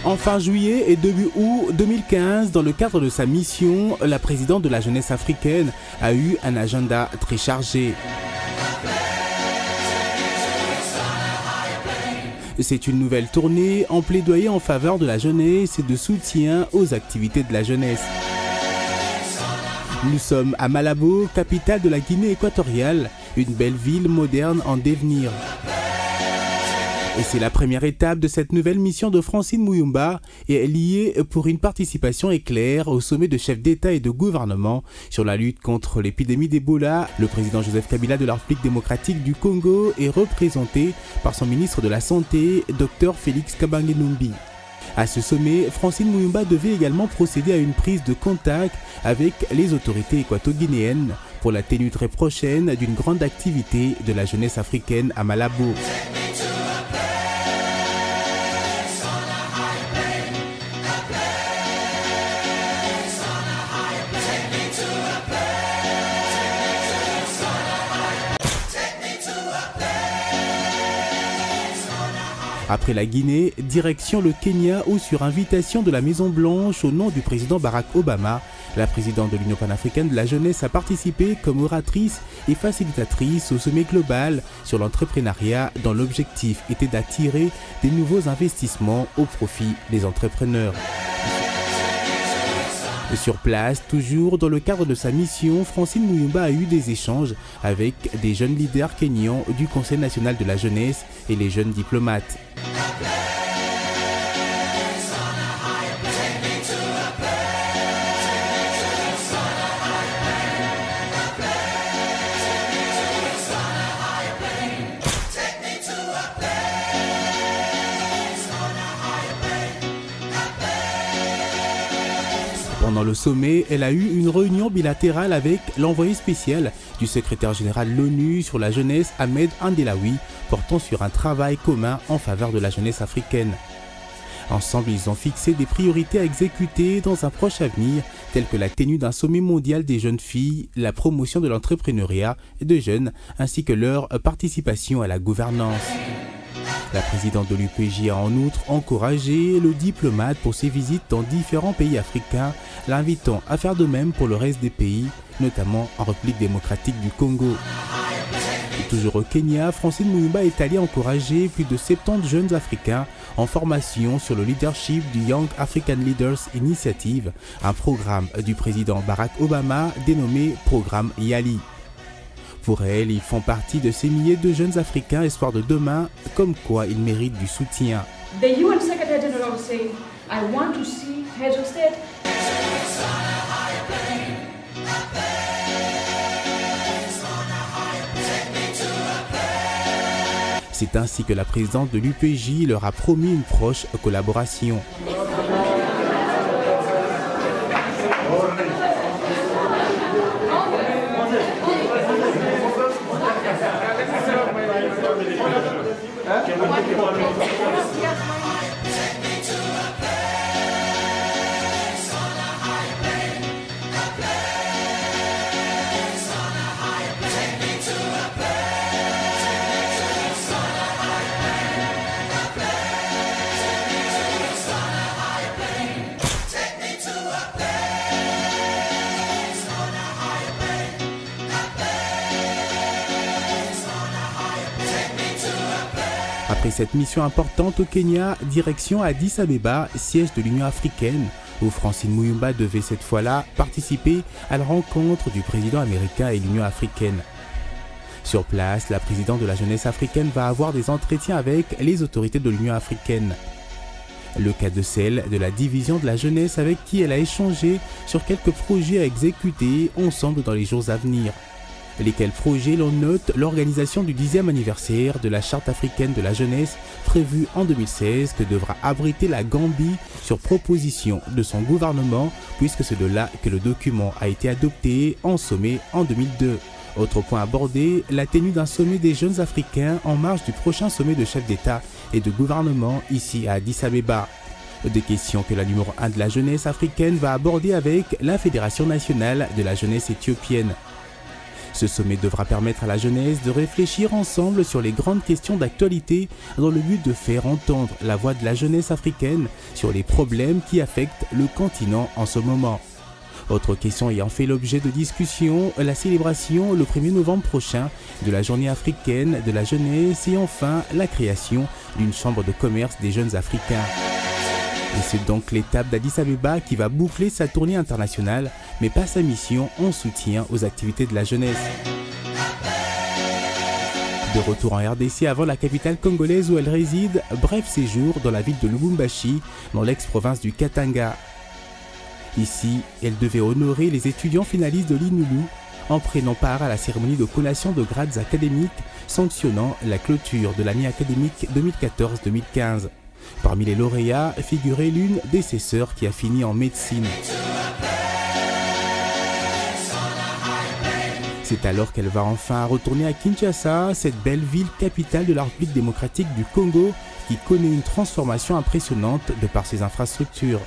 En fin juillet et début août 2015, dans le cadre de sa mission, la présidente de la jeunesse africaine a eu un agenda très chargé. C'est une nouvelle tournée en plaidoyer en faveur de la jeunesse et de soutien aux activités de la jeunesse. Nous sommes à Malabo, capitale de la Guinée équatoriale, une belle ville moderne en devenir. Et c'est la première étape de cette nouvelle mission de Francine Muyumba et elle y est pour une participation éclair au sommet de chefs d'État et de gouvernement sur la lutte contre l'épidémie d'Ebola. Le président Joseph Kabila de la République démocratique du Congo est représenté par son ministre de la Santé, Dr Félix Kabange-Numbi. À ce sommet, Francine Muyumba devait également procéder à une prise de contact avec les autorités équato-guinéennes pour la tenue très prochaine d'une grande activité de la jeunesse africaine à Malabo. Après la Guinée, direction le Kenya où sur invitation de la Maison Blanche au nom du président Barack Obama, la présidente de l'Union panafricaine de la jeunesse a participé comme oratrice et facilitatrice au sommet global sur l'entrepreneuriat dont l'objectif était d'attirer des nouveaux investissements au profit des entrepreneurs. Sur place, toujours dans le cadre de sa mission, Francine Muyumba a eu des échanges avec des jeunes leaders kenyans du Conseil national de la jeunesse et les jeunes diplomates. Pendant le sommet, elle a eu une réunion bilatérale avec l'envoyé spécial du secrétaire général de l'ONU sur la jeunesse, Ahmed Andelawi, portant sur un travail commun en faveur de la jeunesse africaine. Ensemble, ils ont fixé des priorités à exécuter dans un proche avenir, telles que la tenue d'un sommet mondial des jeunes filles, la promotion de l'entrepreneuriat de jeunes, ainsi que leur participation à la gouvernance. La présidente de l'UPJ a en outre encouragé le diplomate pour ses visites dans différents pays africains, l'invitant à faire de même pour le reste des pays, notamment en République démocratique du Congo. Et toujours au Kenya, Francine Muyumba est allée encourager plus de 70 jeunes africains en formation sur le leadership du Young African Leaders Initiative, un programme du président Barack Obama dénommé Programme YALI. Pour elle, ils font partie de ces milliers de jeunes Africains espoirs de demain, comme quoi ils méritent du soutien. The UN Secretary General said, I want to see heads of state. C'est ainsi que la présidente de l'UPJ leur a promis une proche collaboration. Après cette mission importante au Kenya, direction Addis Abeba, siège de l'Union africaine, où Francine Muyumba devait cette fois-là participer à la rencontre du président américain et l'Union africaine. Sur place, la présidente de la jeunesse africaine va avoir des entretiens avec les autorités de l'Union africaine. Le cas de celle de la division de la jeunesse avec qui elle a échangé sur quelques projets à exécuter ensemble dans les jours à venir. Lesquels projets l'on note l'organisation du 10e anniversaire de la Charte africaine de la jeunesse prévue en 2016 que devra abriter la Gambie sur proposition de son gouvernement puisque c'est de là que le document a été adopté en sommet en 2002. Autre point abordé, la tenue d'un sommet des jeunes africains en marge du prochain sommet de chefs d'État et de gouvernement ici à Addis Abeba. Des questions que la numéro 1 de la jeunesse africaine va aborder avec la Fédération nationale de la jeunesse éthiopienne. Ce sommet devra permettre à la jeunesse de réfléchir ensemble sur les grandes questions d'actualité dans le but de faire entendre la voix de la jeunesse africaine sur les problèmes qui affectent le continent en ce moment. Autre question ayant fait l'objet de discussions, la célébration le 1er novembre prochain de la journée africaine de la jeunesse et enfin la création d'une chambre de commerce des jeunes africains. Et c'est donc l'étape d'Addis Abeba qui va boucler sa tournée internationale, mais pas sa mission en soutien aux activités de la jeunesse. De retour en RDC avant la capitale congolaise où elle réside, bref séjour dans la ville de Lubumbashi, dans l'ex-province du Katanga. Ici, elle devait honorer les étudiants finalistes de l'INULU en prenant part à la cérémonie de collation de grades académiques sanctionnant la clôture de l'année académique 2014-2015. Parmi les lauréats figurait l'une de ses sœurs qui a fini en médecine. C'est alors qu'elle va enfin retourner à Kinshasa, cette belle ville capitale de la République démocratique du Congo qui connaît une transformation impressionnante de par ses infrastructures.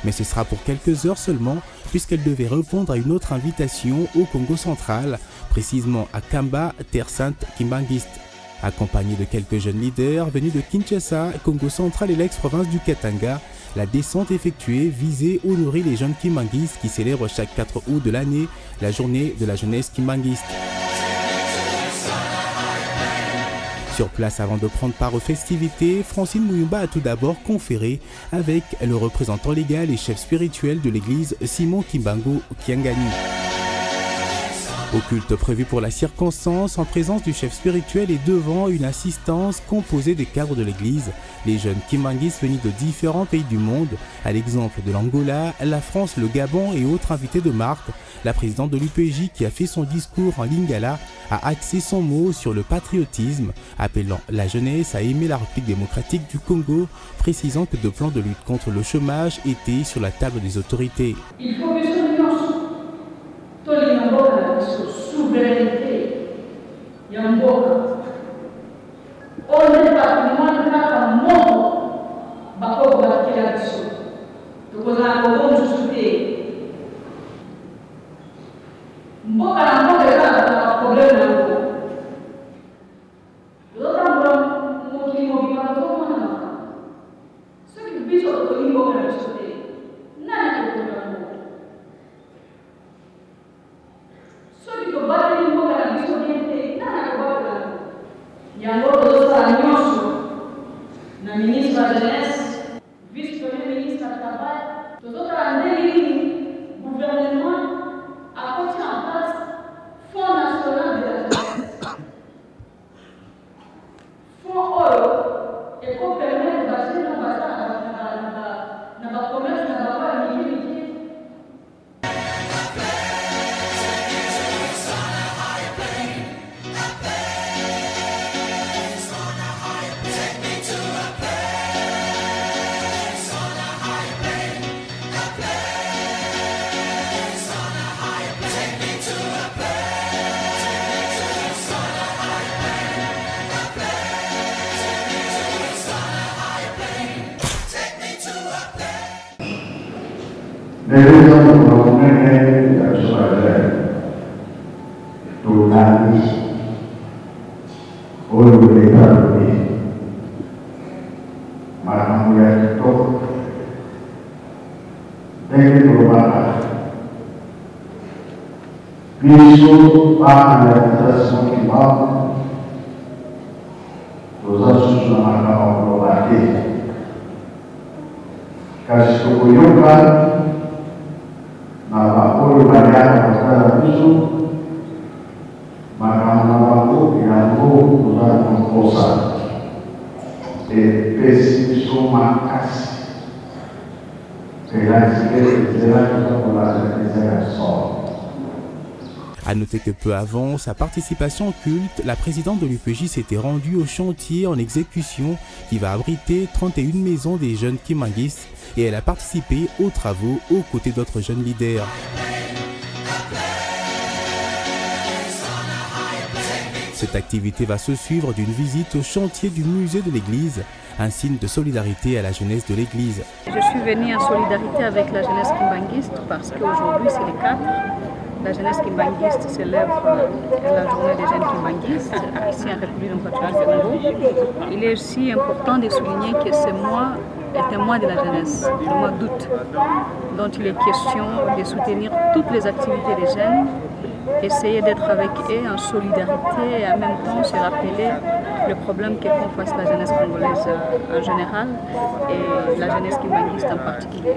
Mais ce sera pour quelques heures seulement puisqu'elle devait répondre à une autre invitation au Congo central, précisément à Kamba, terre sainte kimbangiste. Accompagnée de quelques jeunes leaders venus de Kinshasa, Congo central et l'ex-province du Katanga, la descente effectuée visait à honorer les jeunes kimbanguistes qui célèbrent chaque 4 août de l'année la journée de la jeunesse kimbanguiste. Sur place, avant de prendre part aux festivités, Francine Muyumba a tout d'abord conféré avec le représentant légal et chef spirituel de l'église Simon Kimbangu Kiangani. Au culte prévu pour la circonstance, en présence du chef spirituel et devant une assistance composée des cadres de l'église, les jeunes kimbanguistes venus de différents pays du monde, à l'exemple de l'Angola, la France, le Gabon et autres invités de marque, la présidente de l'UPJ qui a fait son discours en lingala a axé son mot sur le patriotisme, appelant la jeunesse à aimer la République démocratique du Congo, précisant que de plans de lutte contre le chômage étaient sur la table des autorités. Il faut que souveraineté, Yamboka. On est patrimoine kaka moto, bako bakela biso. Tokoza ko justifier. Mboka na mboka eza problème na ko. Lota mokili mobimba tozomona. Soki biso tokoki mboka na biso te, nani akokoka mboka? Na ministre de la jeunesse, vice-premier ministre du travail, tout autres le gouvernement a mis en place le Fonds national de la jeunesse. Fonds Oro, et pour permettre d'acheter nos bazars dans le commerce, dans le milieu. Isso a realização que vale dos assuntos na marca global aqui. Caso Coyuca, na apoio variado para isso, marca na valor e a novo usar com força. E precisa uma casa. Será que será que a população quiser só? A noter que peu avant sa participation au culte, la présidente de l'UPJ s'était rendue au chantier en exécution qui va abriter 31 maisons des jeunes kimbanguistes et elle a participé aux travaux aux côtés d'autres jeunes leaders. Cette activité va se suivre d'une visite au chantier du musée de l'église, un signe de solidarité à la jeunesse de l'église. Je suis venue en solidarité avec la jeunesse kimbanguiste parce qu'aujourd'hui c'est le 4. La jeunesse kimbanguiste célèbre la journée des jeunes kimbanguistes ici en République démocratique du Congo. Il est aussi important de souligner que ce mois est un mois de la jeunesse, le mois d'août, dont il est question de soutenir toutes les activités des jeunes, essayer d'être avec eux en solidarité et en même temps se rappeler le problème que font face la jeunesse congolaise en général et la jeunesse kimbanguiste en particulier.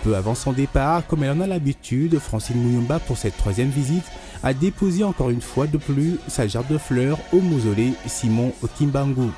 Peu avant son départ, comme elle en a l'habitude, Francine Muyumba, pour cette troisième visite, a déposé encore une fois de plus sa gerbe de fleurs au mausolée Simon Kimbangu.